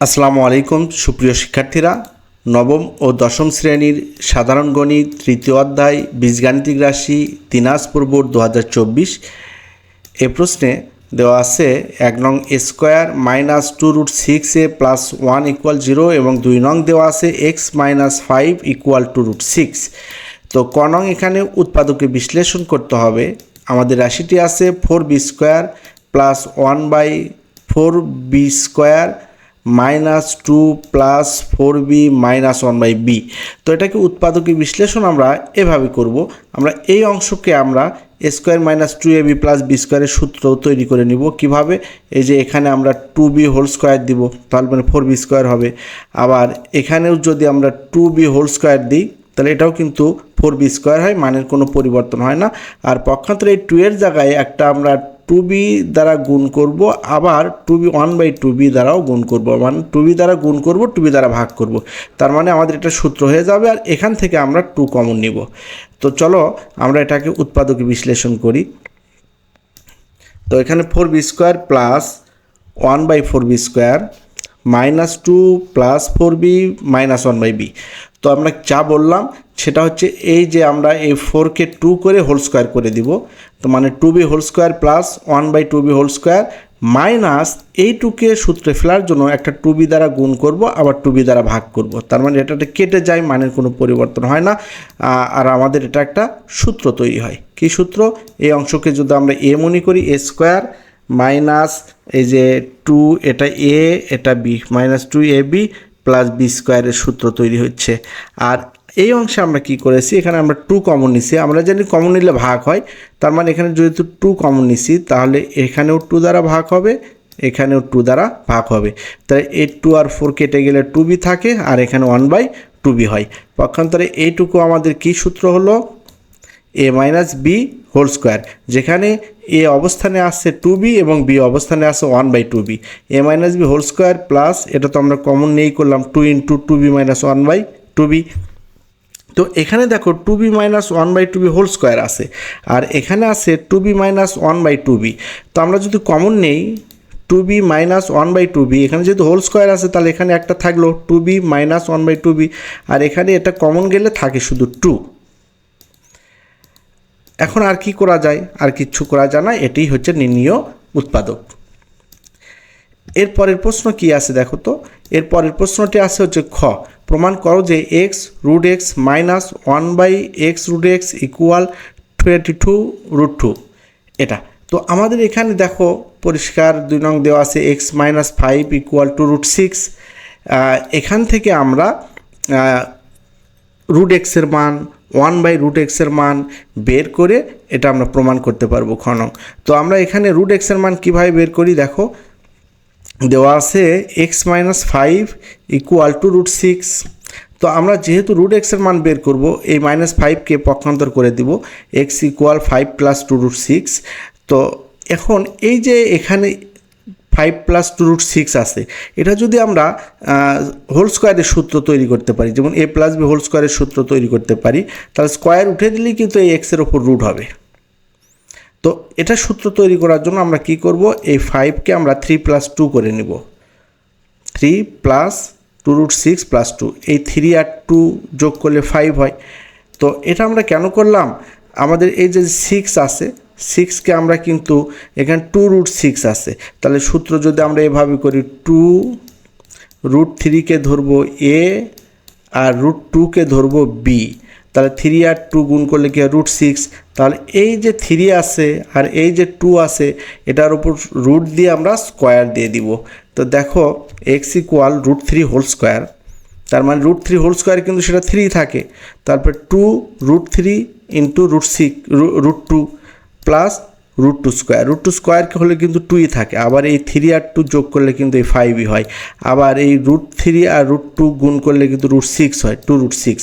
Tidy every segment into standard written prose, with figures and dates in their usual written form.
আসসালামু আলাইকুম সুপ্রিয় শিক্ষার্থীরা, নবম ও দশম শ্রেণীর সাধারণ গণিত তৃতীয় অধ্যায় বীজগাণিতিক রাশি দিনাজপুর বোর্ড 2024 এ প্রশ্নে দেওয়া আছে 1 নং স্কোয়ার মাইনাস 2√6a প্লাস 1 = 0 এবং 2 নং দেওয়া আছে x মাইনাস 5 = 2√6। তো ক নং এখানে উৎপাদকে বিশ্লেষণ করতে হবে। আমাদের রাশিটি আছে 4b square plus 1/4b square minus 2 plus 4b minus 1/b। তো এটাকে উৎপাদকে বিশ্লেষণ আমরা এভাবে করব। আমরা এই অংশকে আমরা square minus 2ab plus B স্কোয়ারের সূত্র তৈরি করে নিব। কিভাবে? এই যে এখানে আমরা 2b হোল স্কোয়ার দিব, তাহলে মানে 4b স্কোয়ার হবে। আবার এখানেও যদি আমরা 2b হোল স্কোয়ার দিই তাহলে এটাও কিন্তু 4b স্কোয়ার হয়, মানের কোনো পরিবর্তন হয় না। আর পক্ষান্তরে এই 2 এর জায়গায় একটা আমরা 2b দ্বারা গুণ করব, আবার 2b 1/2b দ্বারাও গুণ করব, মানে 2b দ্বারা গুণ করব, 2b দ্বারা ভাগ করব। তার মানে আমাদের এটা সূত্র হয়ে যাবে, আর এখান থেকে আমরা 2 কমন নিব। তো চলো আমরা এটাকে উৎপাদকে বিশ্লেষণ করি। তো এখানে 4b square plus 1/4b square minus 2 plus 4b minus 1/b। তো আমরা যা বললাম সেটা হচ্ছে এই যে আমরা এই 4কে 2 করে হোল স্কোয়ার করে দিব, তো মানে 2b whole square plus 1/2b whole square minus এই 2কে সূত্রে ফেলার জন্য একটা 2b দ্বারা গুণ করব, আবার 2b দ্বারা ভাগ করব। তার মানে এটাতে কেটে যায়, মানের কোনো পরিবর্তন হয় না। আর আমাদের এটা একটা সূত্র তৈরি হয়। কি সূত্র? এই অংশকে যদি আমরা এ মনে করি, এ স্কোয়ার মাইনাস এই যে 2, এটা এ এটা B, minus 2ab plus B স্কোয়ারের সূত্র তৈরি হচ্ছে। আর এই অংশে আমরা কি করেছি, এখানে আমরা 2 কমন নিছি। আমরা জানি কমন নিলে ভাগ হয়, তার মানে এখানে যেহেতু 2 কমন নিছি তাহলে এখানেও 2 দ্বারা ভাগ হবে, এখানেও 2 দ্বারা ভাগ হবে। তাই এই 2 আর 4 কেটে গেলে 2b থাকে, আর এখানে 1/2b হয়। পক্ষান্তরে এইটুকু আমাদের কি সূত্র হলো? a minus B whole square, যেখানে এ অবস্থানে আসছে 2b এবং বি অবস্থানে আসছে 1/2b। a minus B whole square plus, এটা তো আমরা কমন নিয়েই করলাম, 2 × 2b মাইনাস 1/2b। তো এখানে দেখো 2b minus 1/2b whole square আছে, আর এখানে আছে 2b মাইনাস 1/2b। তো আমরা যদি কমন নেই 2b মাইনাস 1/2b, এখানে যেহেতু হোল স্কোয়ার আছে তাহলে এখানে একটা থাকলো 2b মাইনাস 1/2b, আর এখানে এটা কমন গেলে থাকে শুধু 2। এখন আর কি করা যায়? আর কিচ্ছু করা যায় না, এটাই হচ্ছে নির্ণীয় উৎপাদক। এরপরের প্রশ্ন কি আছে দেখো তো। এরপরের প্রশ্নটি আছে হচ্ছে খ, প্রমাণ করো যে x√x মাইনাস 1/x√x = 22√2। এটা তো আমাদের এখানে দেখো পরিষ্কার 2 নং দেওয়া আছে x মাইনাস 5 = 2√6। এখান থেকে আমরা √x এর মান 1/√x এর মান বের করে এটা আমরা প্রমাণ করতে পারবো খ নং। তো আমরা এখানে √x এর মান কীভাবে বের করি দেখো, দেওয়া আছে x মাইনাস 5 = √6। তো আমরা যেহেতু √x এর মান বের করব, এই মাইনাস 5কে পক্ষান্তর করে দিব, x = 5 প্লাস 2√6। তো এখন এই যে এখানে 5 প্লাস 2√6 আছে, এটা যদি আমরা হোল স্কোয়ারের সূত্র তৈরি করতে পারি, যেমন a প্লাস বি হোল স্কোয়ারের সূত্র তৈরি করতে পারি, তাহলে স্কোয়ার উঠে দিলেই কিন্তু এই x এর ওপর রুট হবে। তো এটা সূত্র তৈরি করার জন্য আমরা কি করব, এই 5কে আমরা 3 + 2 করে নিব। 3 প্লাস 2√6 প্লাস 2, এই 3 আর 2 যোগ করলে 5 হয়। তো এটা আমরা কেন করলাম, আমাদের এই যে 6 আছে, 6কে আমরা কিন্তু এখানে 2√6 আছে, তাহলে সূত্র যদি আমরা এভাবে করি, 2√3কে ধরবো a আর √2কে ধরবো b, তাহলে 3 আর 2 গুণ করলে কি হয় √6। তাহলে এই যে 3 আছে আর এই যে 2 আছে, এটার উপর রুট দিয়ে আমরা স্কোয়ার দিয়ে দিব। তো দেখো x = √3 হোল স্কোয়ার, তার মানে √3 হোল স্কোয়ার কিন্তু সেটা 3 থাকে। তারপর 2√3 × √2 প্লাস √2 স্কোয়ার, √2 স্কোয়ার হলে কিন্তু 2ই থাকে। আবার এই 3 আর 2 যোগ করলে কিন্তু এই 5ই হয়। আবার এই √3 আর √2 গুণ করলে কিন্তু √6 হয়, 2√6।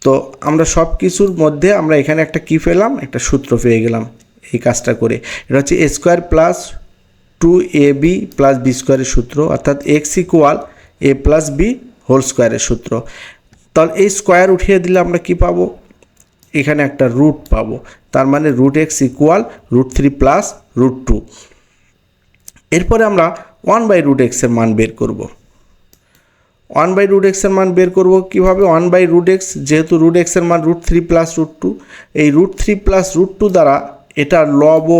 তো আমরা সব কিছুর মধ্যে আমরা এখানে একটা কি পেলাম, একটা সূত্র পেয়ে গেলাম এই কাজটা করে। এটা হচ্ছে a square plus 2ab plus B স্কোয়ারের সূত্র, অর্থাৎ x = a plus B whole স্কোয়ারের সূত্র। তাহলে এই স্কোয়ার উঠিয়ে দিলে আমরা কি পাবো, এখানে একটা রুট পাবো, তার মানে √x = √3 প্লাস √2। এরপরে আমরা 1/√x এর মান বের করব। 1/√x এর মান বের করব কিভাবে? 1/√x, যেহেতু √x-এর মান √3 + √2, এই √3 + √2 দ্বারা এটা লব ও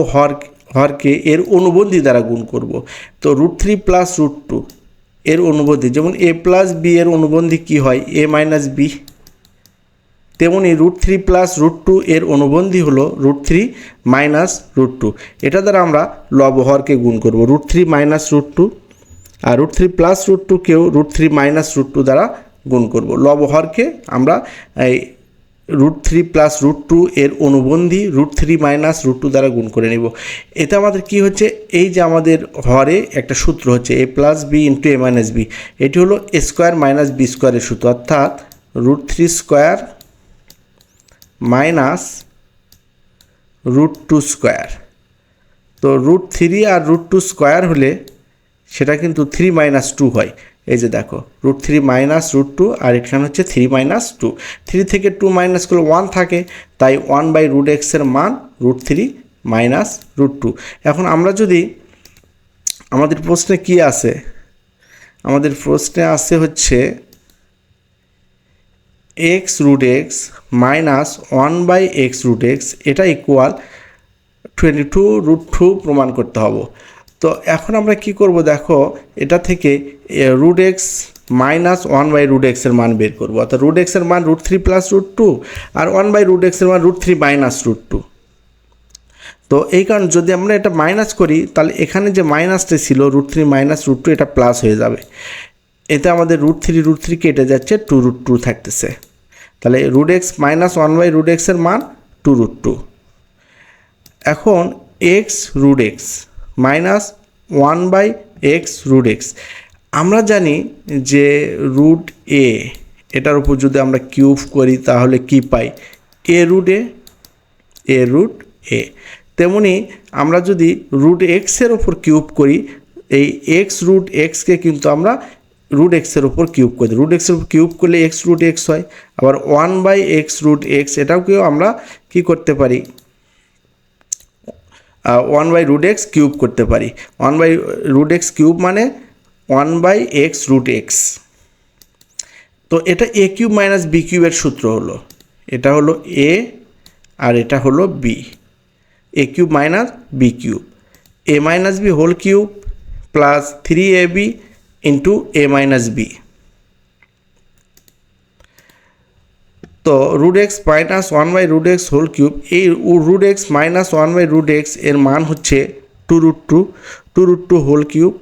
হরকে এর অনুবন্ধী দ্বারা গুণ করব। তো √3 + √2 এর অনুবন্ধী, যেমন a + b এর অনুবন্ধী কি হয়? a - b, তেমনি √3 + √2 এর অনুবন্ধী হলো √3 - √2। এটা দ্বারা আমরা লব ও হরকে গুণ করব, √3 - √2, আর √3 + √2কেও √3 - √2 দ্বারা গুণ করব। লব ও হরকে আমরা এই √3 + √2 এর অনুবন্ধী √3 - √2 দ্বারা গুণ করে নেব। এতে আমাদের কি হচ্ছে? এই যে আমাদের হরে একটা সূত্র হচ্ছে a + b × a - b, এটি হলো a² - b² এর সূত্র, অর্থাৎ √3² - √2²। তো √3 আর √2² হলে সেটা কিন্তু 3 - 2 হয়। এই যে দেখো, √3 - √2 আর এখানে হচ্ছে 3 - 2। 3 থেকে 2 মাইনাস করলে 1 থাকে, তাই 1/√x এর মান √3 - √2। এখন আমরা যদি, আমাদের প্রশ্নে কি আছে? আমাদের প্রশ্নে আছে হচ্ছে x√x - 1/x√x এটা ইকুয়াল 22√2 প্রমাণ করতে হবে। তো এখন আমরা কি করব? দেখো, এটা থেকে √x - 1/√x এর মান বের করব, অর্থাৎ √x এর মান √3 + √2 আর 1/√x এর মান √3 - √2। তো এই কারণে যদি আমরা এটা মাইনাস করি, তাহলে এখানে যে মাইনাসটা ছিল √3 - √2 এটা প্লাস হয়ে যাবে। এতে আমাদের √3 কেটে যাচ্ছে, 2√2 থাকতেছে। তাহলে √x - 1/√x এর মান 2√2। এখন x√x - 1/x√x, আমরা জানি যে √a এটার উপর যদি আমরা কিউব করি তাহলে কি পাই? a√a। তেমনি আমরা যদি √x এর উপর কিউব করি, এই x√x-কে কিন্তু আমরা √x এর উপর কিউব করি, √x এর উপর কিউব করলে x√x হয়। আবার 1/x√x এটাকেও আমরা কি করতে পারি? 1/√x কিউব করতে পারি। 1/√x কিউব মানে 1/x√x। তো এটা a³ - b³ এর সূত্র হলো, এটা হলো a আর এটা হলো b, a³ - b³ a - b whole cube plus 3ab into a - b। তো √x - 1/√x হোল কিউব, এই √x - 1/√x এর মান হচ্ছে 2√2 হোল কিউব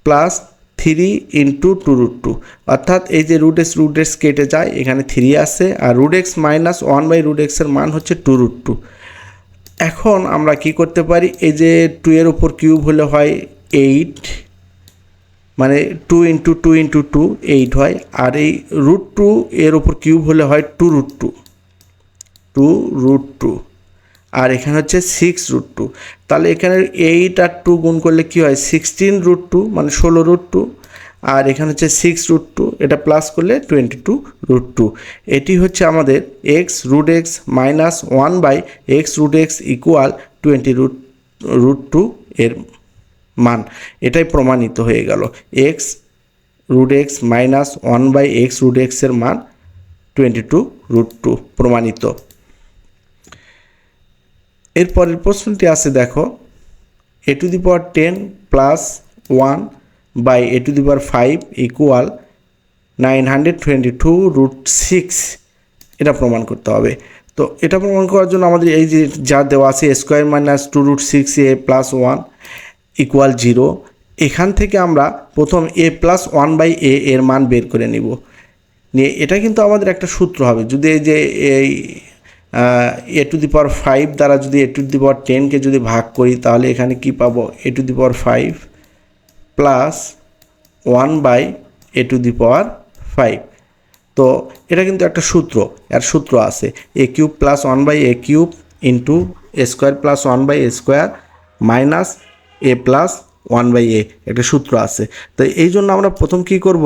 প্লাস 3 ইন্টু 2√2, অর্থাৎ এই যে √x কেটে যায়, এখানে 3 আসে, আর √x - 1/√x এর মান হচ্ছে 2√2। এখন আমরা কি করতে পারি? এই যে 2 এর উপর কিউব হলে হয় 8, মানে 2 ইন্টু 2 ইন্টু 2 8 হয়, আর এই √2 এর উপর কিউব হলে হয় 2√2, আর এখানে হচ্ছে 6√2। তাহলে এখানে 8 আর 2 গুণ করলে কি হয়? 16√2, মানে 16√2, আর এখানে হচ্ছে 6√2, এটা প্লাস করলে 22√2। এটি হচ্ছে আমাদের x√x - 1/x√x ইকুয়াল 20√2 এর মান। এটাই প্রমাণিত হয়ে গেল, x√x - 1/x√x এর মান 22√2 প্রমাণিত। এরপরের প্রশ্নটি আছে, দেখো, a⁻10 + 1/a⁵ ইকুয়াল 922√6 এটা প্রমাণ করতে হবে। তো এটা প্রমাণ করার জন্য আমাদের এই যে যা দেওয়া আছে a² - 2√6a + 1 ইকুয়াল 0, এখান থেকে আমরা প্রথম a + 1/a এর মান বের করে নিব। নিয়ে এটা কিন্তু আমাদের একটা সূত্র হবে, যদি এই যে এই a⁵ দ্বারা যদি a⁻10কে যদি ভাগ করি, তাহলে এখানে কি পাবো? a⁵ plus 1/a⁵। তো এটা কিন্তু একটা সূত্র, এর সূত্র আছে a³ + 1/a³ into a² + 1/a² minus a + 1/a, একটা সূত্র আছে। তো এই জন্য আমরা প্রথম কি করব?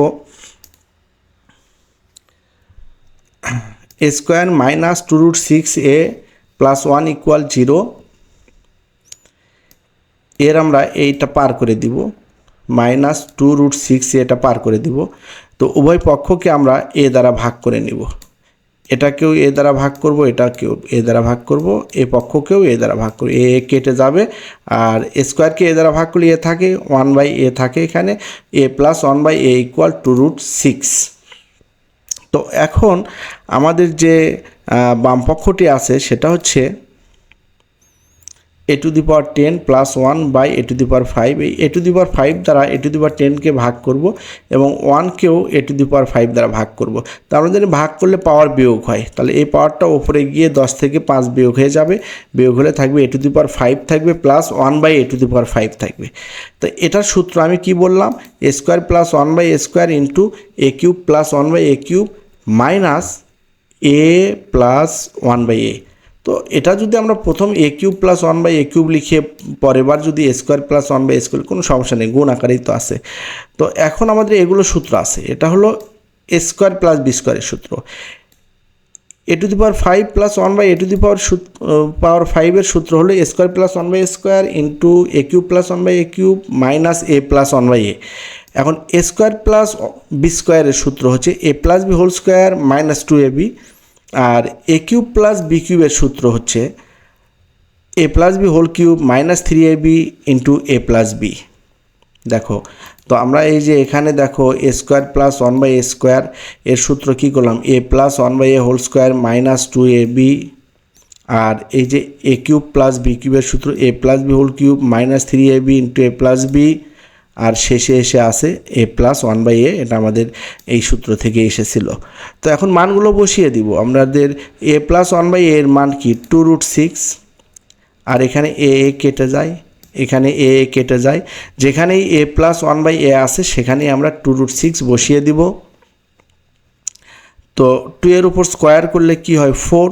a² - 2√6a + 1 ইকুয়াল 0, এর আমরা এইটা পার করে দিব, মাইনাস 2√6 এটা পার করে দিব। তো উভয় পক্ষকে আমরা এ দ্বারা ভাগ করে নিব, এটাকেও এ দ্বারা ভাগ করব, এটাকেও এ দ্বারা ভাগ করব, এ পক্ষকেও এ দ্বারা ভাগ করব, এ কেটে যাবে। আর এ স্কোয়ারকে এ দ্বারা ভাগ করলে এ থাকে, 1/a থাকে এখানে, a + 1/a = 2√6। তো এখন আমাদের যে বাম পক্ষটি আছে সেটা হচ্ছে a⁻10 + 1/a⁵। এই a⁵ দ্বারা a⁻10কে ভাগ করব এবং 1কেও a⁵ দ্বারা ভাগ করব। তার আমরা জানি ভাগ করলে পাওয়ার বিয়োগ হয়, তাহলে এই পাওয়ারটা ওপরে গিয়ে 10 থেকে 5 বিয়োগ হয়ে যাবে, বিয়োগ হলে থাকবে a⁵ থাকবে প্লাস 1/a⁵ থাকবে। তো এটার সূত্র আমি কি বললাম, a² + 1/a² into a³ + 1/a³ minus a + 1/a। তো এটা যদি আমরা প্রথম a³ + 1/a³ লিখে পরের বার যদি a² + 1/a², কোনো সমস্যা নেই, গুণ আকারেই তো আছে। তো এখন আমাদের এগুলো সূত্র আছে, এটা হলো a² + b² এর সূত্র। a⁵ + 1/a⁵ এর সূত্র হলো a² + 1/a² into a³ + 1/a³ minus a + 1/a। এখন a² + b² এর সূত্র হচ্ছে a + b² minus 2ab, R a³ + b³ এর সূত্র হচ্ছে a + b³ minus 3ab into a + b। দেখো, তো আমরা এই যে এখানে দেখো a² + 1/a² এর সূত্র কী করলাম, a + 1/a² মাইনাস 2ab, আর এই যে a³ + b³ এর সূত্র a + b³ minus 3ab into a + b, আর শেষে এসে আসে a + 1/a, এটা আমাদের এই সূত্র থেকে এসেছিল। তো এখন মানগুলো বসিয়ে দিব। আমাদের a + 1/a এর মান কি 2√6, আর এখানে a কেটে যায়, এখানে a কেটে যায়, যেখানেই a + 1/a আছে সেখানেই আমরা 2√6 বসিয়ে দিব। তো 2 এর উপর স্কোয়ার করলে কি হয় 4,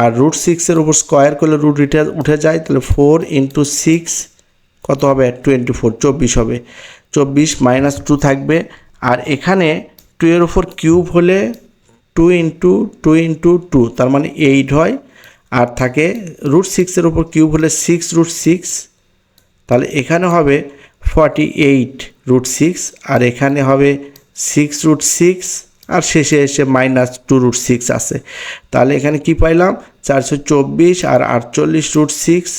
আর √6 এর উপর স্কোয়ার করলে রুট উঠে যায়, তাহলে 4 × 6 কত হবে 24, 24 হবে, 24 মাইনাস 2 থাকবে। আর এখানে 2 এর উপর কিউব হলে 2 × 2 × 2, তার মানে 8 হয়, আর থাকে √6 এর উপর কিউব হলে 6√6, তাহলে এখানে হবে 48√6, আর এখানে হবে 6√6, আর শেষে এসে মাইনাস 2√6 আছে। তাহলে এখানে কি পাইলাম 424, আর 48√6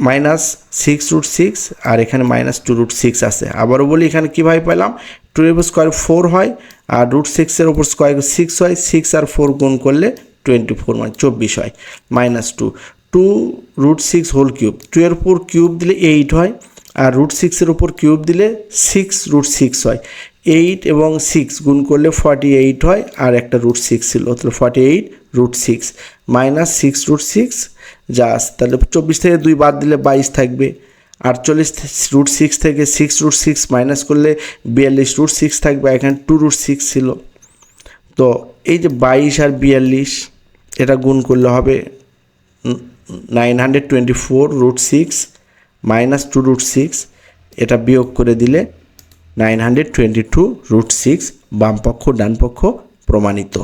মাইনাস 6√6, আর এখানে মাইনাস 2√6 আছে। আবারও বলি, এখানে কীভাবে পেলাম, 2 এর উপর স্কোয়ার 4 হয়, আর √6 এর উপর স্কোয়ার 6 হয়, 6 আর 4 গুণ করলে 24 মানে 24 হয়, মাইনাস 2√6 2 এর উপর কিউব দিলে 8 হয়, আর √6 এর উপর কিউব দিলে 6√6 হয়, 8 এবং 6 গুণ করলে 48 হয়, আর একটা √6 ছিল, তাহলে 48√6 মাইনাস 6√6 যা আছে, তাহলে 24 থেকে 2 বাদ দিলে 22 থাকবে, 48√6 থেকে 6√6 মাইনাস করলে 42√6 থাকবে, এখানে 2√6 ছিল। তো এই যে 22 আর 42 এটা গুণ করলে হবে 924√6 মাইনাস 2√6, এটা বিয়োগ করে দিলে 922√6, বামপক্ষ ডানপক্ষ প্রমাণিত।